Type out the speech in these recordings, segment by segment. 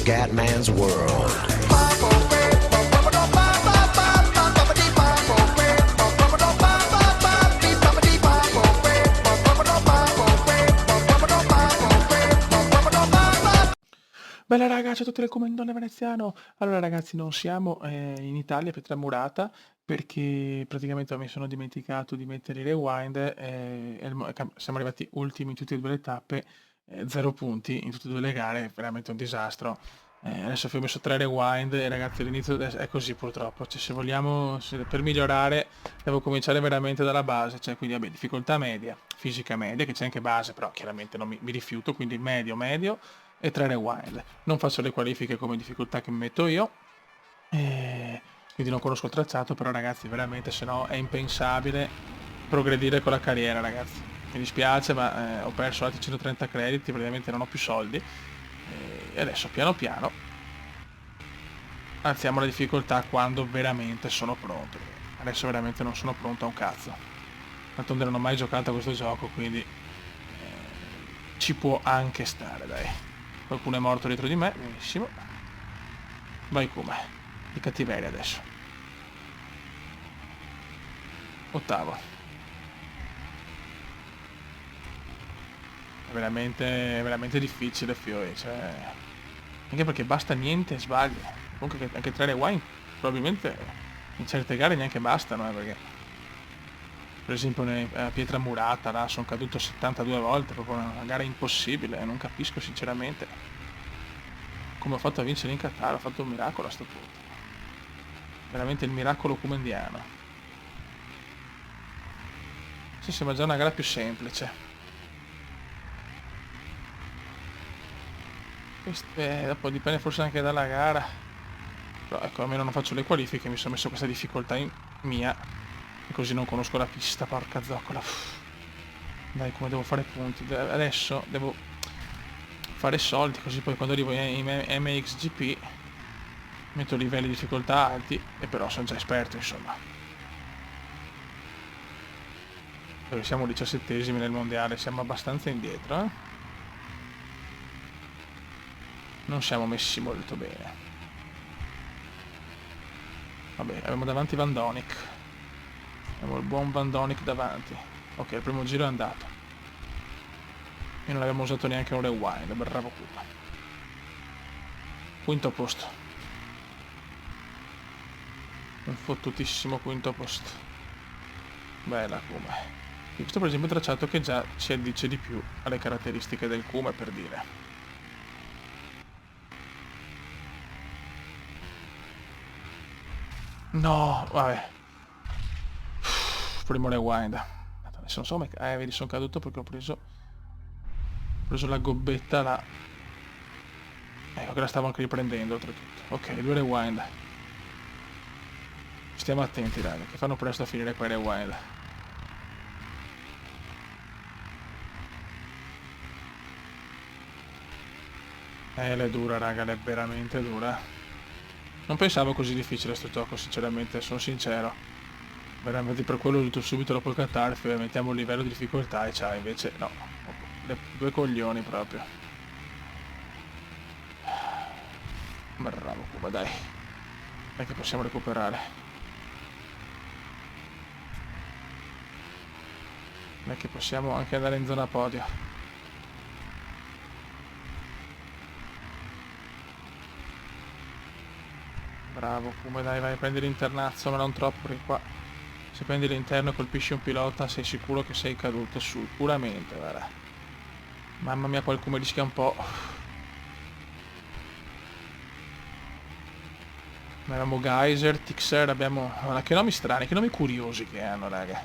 Scatman's World. Bella raga, ciao a tutti del Comandone Veneziano. Allora ragazzi, non siamo in Italia, Pietramurata, perché praticamente mi sono dimenticato di mettere il rewind siamo arrivati ultimi in tutte e due le tappe, 0 punti in tutte e due le gare, veramente un disastro. Adesso ho messo 3 rewind e ragazzi all'inizio è così purtroppo, cioè, se vogliamo, per migliorare devo cominciare veramente dalla base, cioè quindi vabbè, difficoltà media, fisica media, che c'è anche base, però chiaramente non mi rifiuto, quindi medio, medio e 3 rewind. Non faccio le qualifiche come difficoltà che mi metto io, quindi non conosco il tracciato, però ragazzi veramente se no è impensabile progredire con la carriera ragazzi. Mi dispiace ma ho perso altri 130 crediti, praticamente non ho più soldi e adesso piano piano alziamo la difficoltà quando veramente sono pronto. Adesso veramente non sono pronto a un cazzo. D'altronde non ho mai giocato a questo gioco, quindi ci può anche stare, dai. Qualcuno è morto dietro di me, benissimo. Vai come? Di cattiveria adesso. Ottavo. È veramente difficile, Fiori, cioè... Anche perché basta niente e sbagli. Comunque anche 3 rewind probabilmente in certe gare neanche bastano, perché... Per esempio a Pietra Murata, là, sono caduto 72 volte, proprio una gara impossibile, non capisco sinceramente come ho fatto a vincere in Qatar, ho fatto un miracolo a sto punto. Veramente il miracolo kumendiano. Sì, sembra già una gara più semplice. Dopo dipende forse anche dalla gara. Però ecco, almeno non faccio le qualifiche, mi sono messo questa difficoltà in mia. E così non conosco la pista, porca zoccola. Dai, come devo fare punti? Adesso devo fare soldi, così poi quando arrivo in MXGP metto livelli di difficoltà alti e però sono già esperto, insomma. Dove siamo 17esimi nel mondiale, siamo abbastanza indietro, eh? Non siamo messi molto bene. Vabbè, abbiamo davanti Van Donik. Abbiamo il buon Van Donik davanti. Ok, il primo giro è andato. E non abbiamo usato neanche un rewind, bravo Cuba. Quinto posto. Un fottutissimo quinto posto. Bella Kuma. Questo per esempio è un tracciato che già ci addice di più alle caratteristiche del Kuma, per dire. No, vabbè. Primo rewind. Adesso non so come... vedi, sono caduto perché ho preso la gobbetta là. Ecco che la stavo anche riprendendo oltretutto. Ok, 2 rewind. Stiamo attenti raga, che fanno presto a finire quei rewind. Lei è dura raga, lei è veramente dura. Non pensavo così difficile sto gioco, sinceramente, sono sincero. Veramente per quello ho detto subito dopo il Qatar, mettiamo un livello di difficoltà e c'ha, invece no. Due coglioni proprio. Bravo Cuba, dai. Dai che possiamo recuperare. Dai che possiamo anche andare in zona podio. Bravo Cuba, dai, vai a prendere l'internazzo, ma non troppo, perché qua se prendi l'interno e colpisci un pilota sei sicuro che sei caduto sicuramente, guarda. Mamma mia, qualcuno rischia un po'. Abbiamo Geyser, Tixer, abbiamo... che nomi strani, che nomi curiosi che hanno, raga.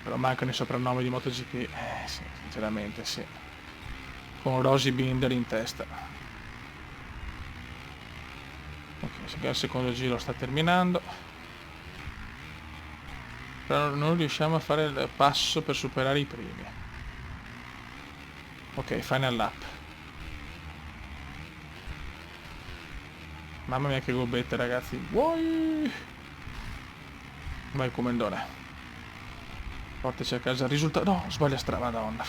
Però mancano i soprannomi di MotoGP. Sì, sinceramente sì. Con Rosy Binder in testa. Ok, il secondo giro sta terminando. Però non riusciamo a fare il passo per superare i primi. Ok, final lap. Mamma mia che gobbette ragazzi. Vuoi? Vai Comendone. Portaci a casa il risultato. No, sbaglia strada, madonna.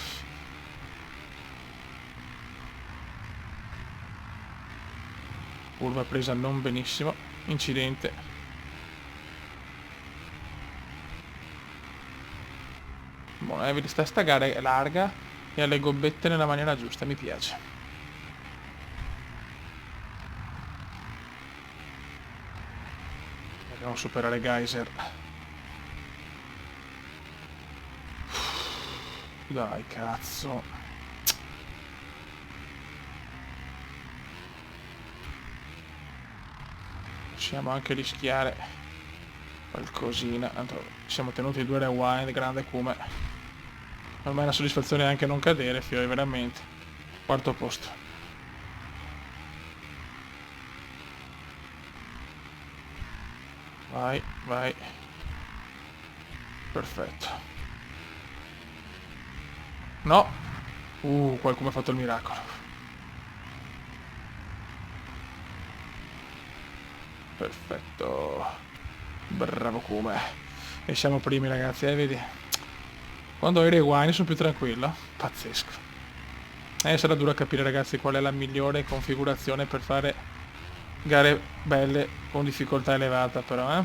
Curva presa non benissimo. Incidente. Buono, vedi, sta gara è larga e ha le gobbette nella maniera giusta, mi piace. Dobbiamo superare Geyser. Dai, cazzo. Possiamo anche rischiare qualcosina. Tanto siamo tenuti 2 rewind, grande come. Ormai è una soddisfazione anche non cadere, fiori, veramente. Quarto posto. Vai, vai. Perfetto. No. Qualcuno ha fatto il miracolo. Perfetto. Bravo come. E siamo primi, ragazzi, vedi? Quando ho i rewind sono più tranquillo. Pazzesco. Sarà duro capire, ragazzi, qual è la migliore configurazione per fare gare belle con difficoltà elevata, però,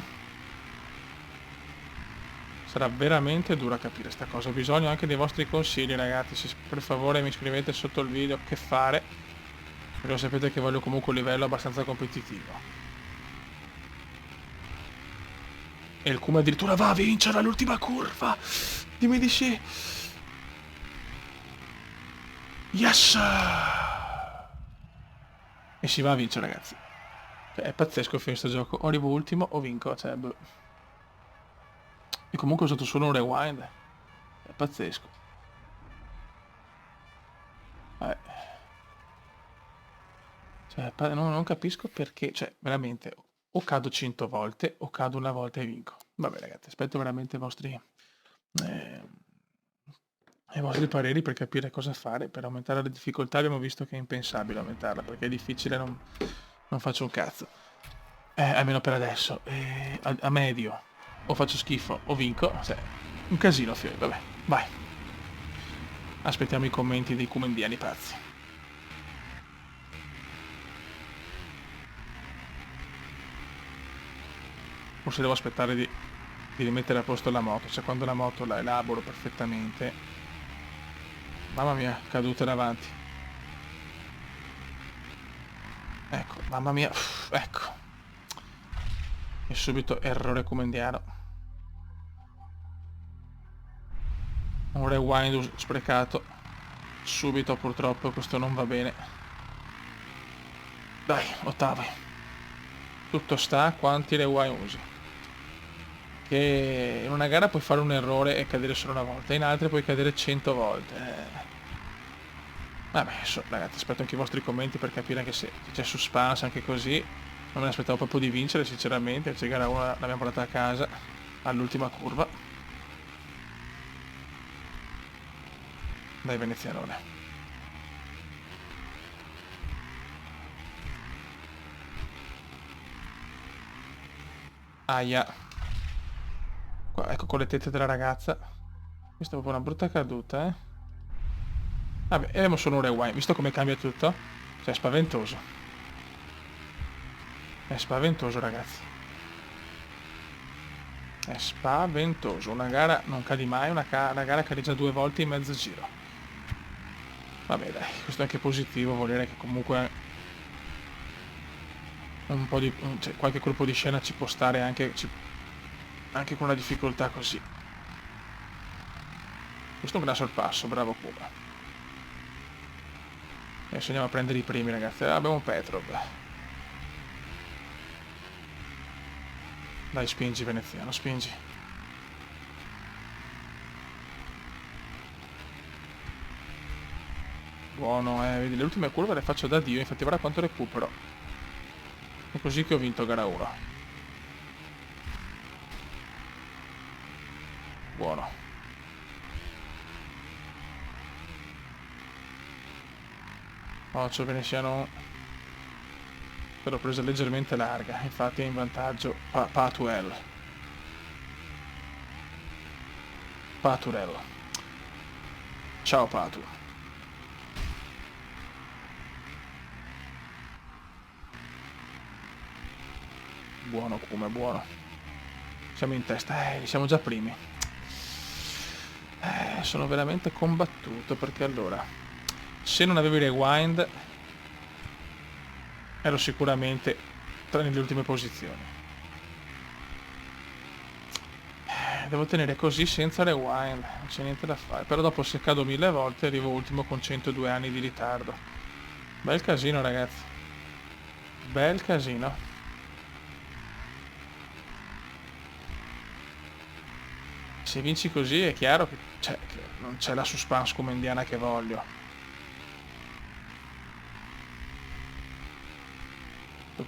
Sarà veramente dura capire sta cosa. Ho bisogno anche dei vostri consigli, ragazzi. Se per favore mi scrivete sotto il video che fare, perché lo sapete che voglio comunque un livello abbastanza competitivo. E il Kuma addirittura va a vincere all'ultima curva. Dimmi di sì. Yes! E si va a vincere, ragazzi. Cioè, è pazzesco finire sto gioco. O arrivo ultimo o vinco. Cioè, boh. E comunque ho usato solo un rewind. È pazzesco. Cioè, non capisco perché. Cioè, veramente. O cado 100 volte o cado una volta e vinco. Vabbè, ragazzi, aspetto veramente eh, i vostri pareri per capire cosa fare. Per aumentare la difficoltà abbiamo visto che è impensabile aumentarla, perché è difficile, non faccio un cazzo. Almeno per adesso. A medio o faccio schifo o vinco. Cioè, un casino, fiori. Vabbè, vai. Aspettiamo i commenti dei comendiani pazzi. Forse devo aspettare di rimettere a posto la moto. Cioè, quando la moto la elaboro perfettamente. Mamma mia, caduta davanti. Ecco, mamma mia. Ecco. E subito errore comendiano. Un rewind sprecato. Subito, purtroppo, questo non va bene. Dai, ottavi. Tutto sta quanti rewind usi. Che in una gara puoi fare un errore e cadere solo una volta, in altre puoi cadere 100 volte. Vabbè, ragazzi, aspetto anche i vostri commenti per capire anche se c'è suspense anche così. Non me ne aspettavo proprio di vincere, sinceramente. Cioè, gara 1 l'abbiamo portata a casa all'ultima curva. Dai, venezianone. Aia. Qua, ecco, con le tette della ragazza. Questa è proprio una brutta caduta, Vabbè, e abbiamo solo un rewind. Visto come cambia tutto? Cioè, è spaventoso. È spaventoso, ragazzi. È spaventoso. Una gara non cadi mai, una gara cadi già 2 volte in mezzo giro. Vabbè, dai, questo è anche positivo, vuol dire che comunque un po' di... cioè, qualche colpo di scena ci può stare anche con una difficoltà così. Questo è un gran sorpasso, bravo Kuma. Adesso andiamo a prendere i primi, ragazzi. Abbiamo Petrov. Dai, spingi, veneziano, spingi. Buono, vedi, le ultime curve le faccio da Dio, infatti guarda quanto recupero. È così che ho vinto gara 1. Buono. Occhio veneziano. L'ho presa leggermente larga, infatti è in vantaggio Paturel. Ciao Patu. buono Kuma, buono. Siamo in testa, siamo già primi. Sono veramente combattuto, perché allora, se non avevo i rewind, ero sicuramente tra nelle ultime posizioni. Devo tenere così senza rewind, non c'è niente da fare. Però dopo, se cado 1000 volte, arrivo ultimo con 102 anni di ritardo. Bel casino, ragazzi. Bel casino. Se vinci così è chiaro che non c'è la suspense come indiana che voglio.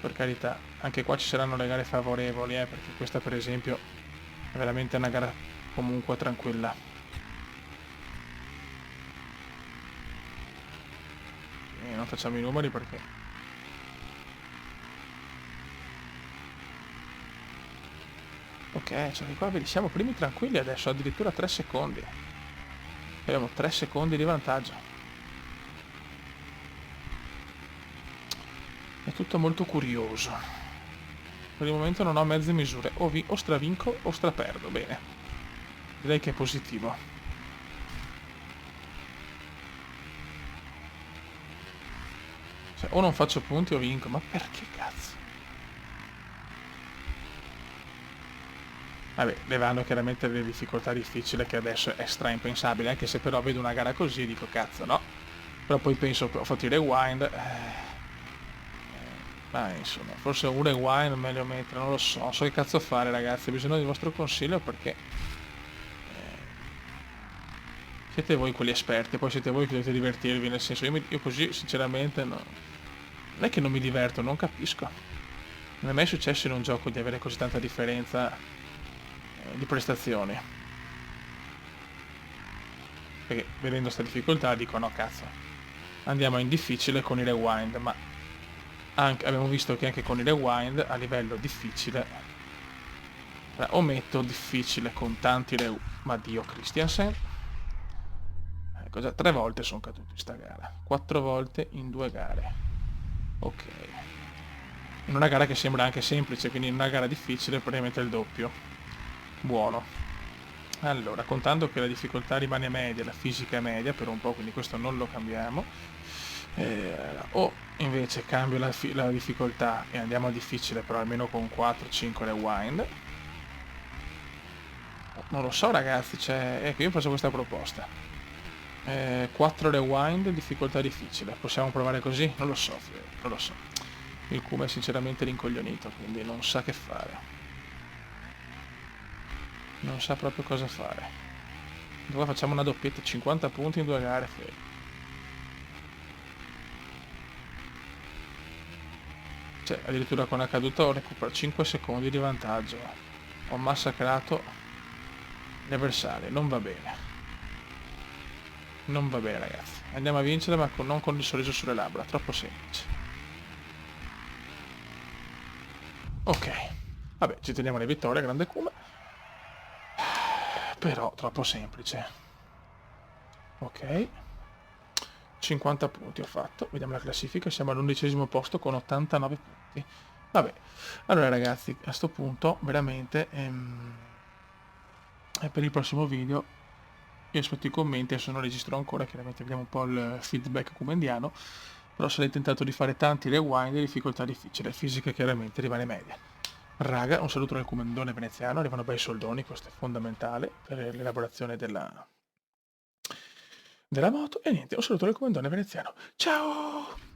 Per carità, anche qua ci saranno le gare favorevoli, perché questa per esempio è veramente una gara comunque tranquilla. E non facciamo i numeri perché... Ok, cioè qua vedi, siamo primi tranquilli adesso, addirittura 3 secondi. Abbiamo 3 secondi di vantaggio. È tutto molto curioso. Per il momento non ho mezze misure, o stravinco o straperdo, bene. Direi che è positivo. Cioè, o non faccio punti o vinco, ma perché cazzo? Vabbè, levando chiaramente le difficoltà difficili, che adesso è stra impensabile, anche se però vedo una gara così e dico cazzo no. Però poi penso, ho fatto i rewind, ma insomma, forse un rewind meglio mettere, non lo so, non so che cazzo fare ragazzi, ho bisogno del vostro consiglio perché siete voi quelli esperti, poi siete voi che dovete divertirvi, nel senso io così sinceramente no, non è che non mi diverto, non capisco. Non è mai successo in un gioco di avere così tanta differenza di prestazioni. Perché vedendo sta difficoltà dico no cazzo, andiamo in difficile con i rewind, ma abbiamo visto che anche con i rewind a livello difficile, o metto difficile con tanti ma Dio Christiansen, ecco già 3 volte sono caduto in sta gara, 4 volte in 2 gare, ok, in una gara che sembra anche semplice, quindi in una gara difficile praticamente il doppio, buono. Allora, contando che la difficoltà rimane media, la fisica è media per un po', quindi questo non lo cambiamo, o invece cambio la difficoltà e andiamo a difficile, però almeno con 4-5 rewind. Non lo so ragazzi, cioè, ecco, io faccio questa proposta. 4 rewind, difficoltà difficile. Possiamo provare così? Non lo so, non lo so. Il Kuma è sinceramente rincoglionito, quindi non sa che fare. Non sa proprio cosa fare. Dove facciamo una doppietta, 50 punti in 2 gare, cioè addirittura con la caduta ho recuperato 5 secondi di vantaggio, ho massacrato gli avversari, non va bene, non va bene ragazzi, andiamo a vincere ma non con il sorriso sulle labbra, troppo semplice. Ok, vabbè, ci teniamo le vittorie, grande Kuma, però troppo semplice. Ok, 50 punti ho fatto, vediamo la classifica, siamo all'11° posto con 89 punti. Vabbè, allora ragazzi, a sto punto veramente per il prossimo video io aspetto i commenti, adesso non registro ancora, chiaramente vediamo un po' il feedback comendiano, però sarei tentato di fare tanti rewind di difficoltà difficile, fisica chiaramente rimane media. Raga, un saluto dal comandone veneziano, arrivano bei soldoni, questo è fondamentale per l'elaborazione della moto, e niente, un saluto dal comandone veneziano. Ciao!